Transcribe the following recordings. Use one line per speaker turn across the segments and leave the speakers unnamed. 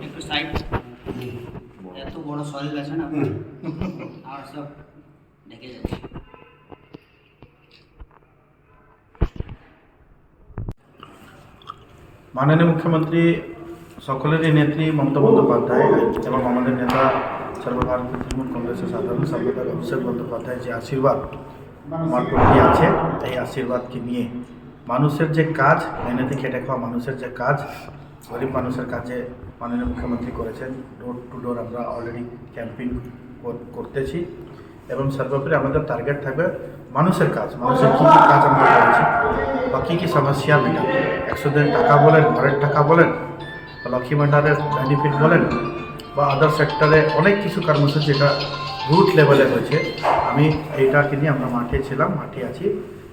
একটু সাইড এত বড় শরীর আছে না আর সব ঢেকে যাচ্ছে।
মাননীয় মুখ্যমন্ত্রী সকলেরই নেত্রী মমতা বন্দ্যোপাধ্যায় এবং আমাদের নেতা সর্বভারতীয় তৃণমূল কংগ্রেসের সাধারণ সম্পাদক অভিষেক বন্দ্যোপাধ্যায় যে আশীর্বাদ আমার প্রতি আছে, এই আশীর্বাদকে নিয়ে মানুষের যে কাজ, মেহনতি খেটে খাওয়া মানুষের যে কাজ, গরিব মানুষের কাজে মাননীয় মুখ্যমন্ত্রী করেছেন। ডোর টু ডোর আমরা অলরেডি ক্যাম্পেইন করতেছি এবং সর্বোপরি আমাদের টার্গেট থাকবে মানুষের কাজ, মানুষের কী কী কাজ আমরা করেছি বা কী কী সমস্যা মেটাবো। 100 দিনের টাকা বলেন, ঘরের টাকা বলেন, বা লক্ষ্মী ভাণ্ডারের বেনিফিট বলেন, বা আদার সেক্টরে অনেক কিছু কর্মসূচি যেটা রুট লেভেলে হয়েছে, আমি এইটাকে নিয়ে আমরা মাঠে ছিলাম, মাঠে আছি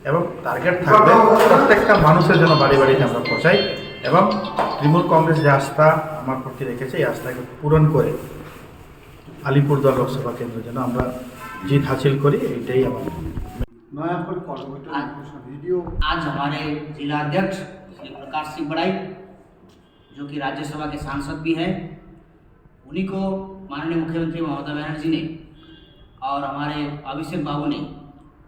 এবং টার্গেট থাকবে প্রত্যেকটা মানুষের জন্য বাড়ি বাড়িতে আমরা পৌঁছাই এবং তৃণমূল কংগ্রেস যে আস্থা আমার প্রতি রেখেছে এই আস্থাকে পূরণ করে আলিপুরদুয়ার লোকসভা কেন্দ্রের জন্য আমরা जीत हासिल करी। एटाई
आज हमारे जिला अध्यक्ष श्री प्रकाश सिंह बड़ाई जो कि राज्यसभा के सांसद भी हैं, उन्हीं को माननीय मुख्यमंत्री ममता बनर्जी ने और हमारे अभिषेक बाबू ने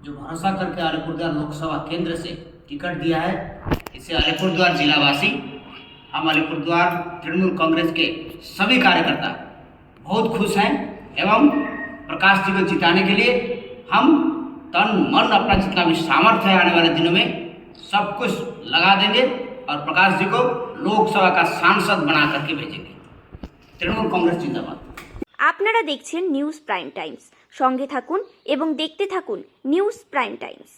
जो भरोसा करके अलीपुरद्वार लोकसभा केंद्र से टिकट दिया है, इससे अलीपुरद्वार जिलावासी, हम अलीपुरद्वार तृणमूल कांग्रेस के सभी कार्यकर्ता बहुत खुश हैं एवं प्रकाश जी को जिताने के लिए हम तन मन अपना जितना भी सामर्थ्य है आने वाले दिनों में सब कुछ लगा देंगे और प्रकाश जी को लोकसभा का सांसद बना करके भेजेंगे। तृणमूल कांग्रेस जिंदाबाद।
আপনারা দেখছেন নিউজ প্রাইম টাইমস, সঙ্গে থাকুন এবং দেখতে থাকুন নিউজ প্রাইম টাইমস।